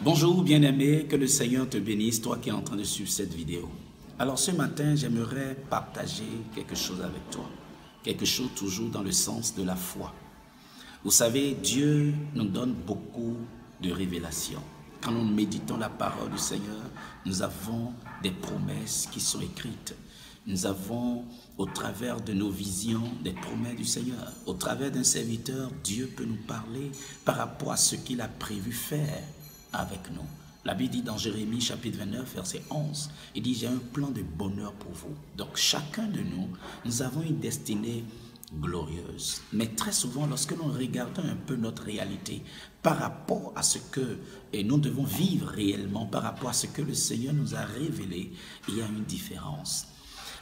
Bonjour bien-aimé, que le Seigneur te bénisse, toi qui es en train de suivre cette vidéo. Alors ce matin, j'aimerais partager quelque chose avec toi. Quelque chose toujours dans le sens de la foi. Vous savez, Dieu nous donne beaucoup de révélations. Quand nous méditons la parole du Seigneur, nous avons des promesses qui sont écrites. Nous avons, au travers de nos visions, des promesses du Seigneur. Au travers d'un serviteur, Dieu peut nous parler par rapport à ce qu'il a prévu faire avec nous. La Bible dit dans Jérémie chapitre 29, verset 11, il dit « J'ai un plan de bonheur pour vous ». Donc chacun de nous, nous avons une destinée glorieuse. Mais très souvent, lorsque nous regardons un peu notre réalité par rapport à ce que nous devons vivre réellement, par rapport à ce que le Seigneur nous a révélé, il y a une différence.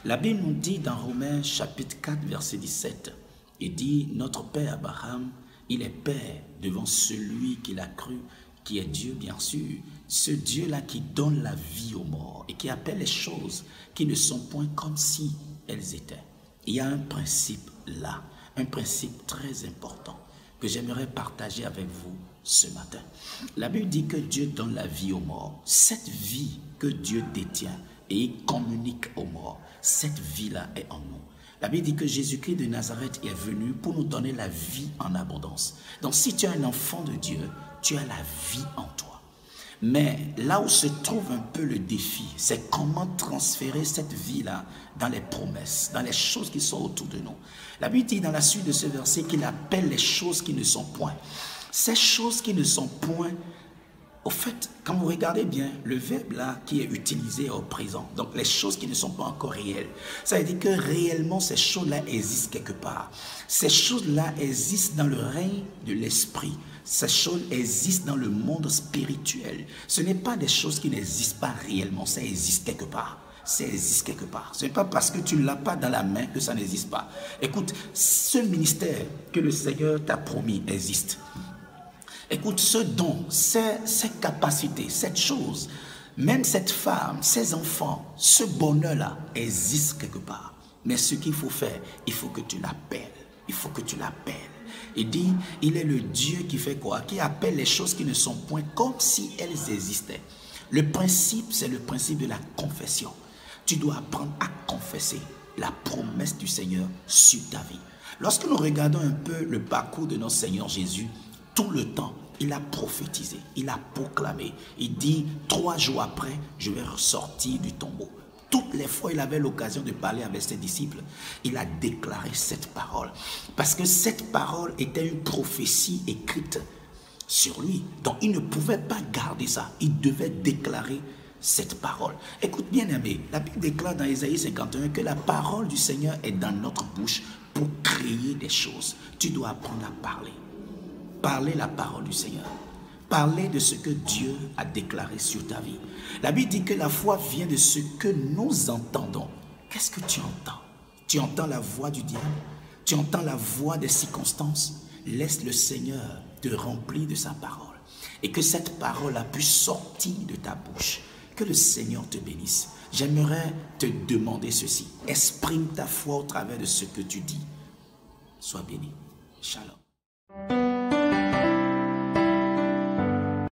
La Bible nous dit dans Romains chapitre 4, verset 17, il dit « Notre Père Abraham, il est Père devant celui qu'il a cru, qui est Dieu bien sûr, ce Dieu-là qui donne la vie aux morts et qui appelle les choses qui ne sont point comme si elles étaient. » Il y a un principe là, un principe très important que j'aimerais partager avec vous ce matin. La Bible dit que Dieu donne la vie aux morts. Cette vie que Dieu détient et il communique aux morts, cette vie-là est en nous. La Bible dit que Jésus-Christ de Nazareth est venu pour nous donner la vie en abondance. Donc si tu es un enfant de Dieu, tu as la vie en toi. Mais là où se trouve un peu le défi, c'est comment transférer cette vie-là dans les promesses, dans les choses qui sont autour de nous. La Bible dit dans la suite de ce verset qu'il appelle les choses qui ne sont point. Ces choses qui ne sont point, au fait, quand vous regardez bien, le verbe là qui est utilisé au présent, donc les choses qui ne sont pas encore réelles, ça veut dire que réellement ces choses-là existent quelque part. Ces choses-là existent dans le règne de l'esprit. Ces choses existent dans le monde spirituel. Ce n'est pas des choses qui n'existent pas réellement, ça existe quelque part. Ça existe quelque part. Ce n'est pas parce que tu ne l'as pas dans la main que ça n'existe pas. Écoute, ce ministère que le Seigneur t'a promis existe. Écoute, ce don, ces capacités, cette chose, même cette femme, ces enfants, ce bonheur-là existe quelque part. Mais ce qu'il faut faire, il faut que tu l'appelles. Il faut que tu l'appelles. Il dit, il est le Dieu qui fait quoi? Qui appelle les choses qui ne sont point comme si elles existaient. Le principe, c'est le principe de la confession. Tu dois apprendre à confesser la promesse du Seigneur sur ta vie. Lorsque nous regardons un peu le parcours de notre Seigneur Jésus, tout le temps, il a prophétisé, il a proclamé. Il dit, 3 jours après, je vais ressortir du tombeau. Toutes les fois, il avait l'occasion de parler avec ses disciples. Il a déclaré cette parole. Parce que cette parole était une prophétie écrite sur lui. Donc, il ne pouvait pas garder ça. Il devait déclarer cette parole. Écoute bien, aimé, la Bible déclare dans Ésaïe 51 que la parole du Seigneur est dans notre bouche pour créer des choses. Tu dois apprendre à parler. Parler la parole du Seigneur. Parler de ce que Dieu a déclaré sur ta vie. La Bible dit que la foi vient de ce que nous entendons. Qu'est-ce que tu entends? Tu entends la voix du diable? Tu entends la voix des circonstances? Laisse le Seigneur te remplir de sa parole. Et que cette parole a pu sortir de ta bouche. Que le Seigneur te bénisse. J'aimerais te demander ceci. Exprime ta foi au travers de ce que tu dis. Sois béni. Shalom.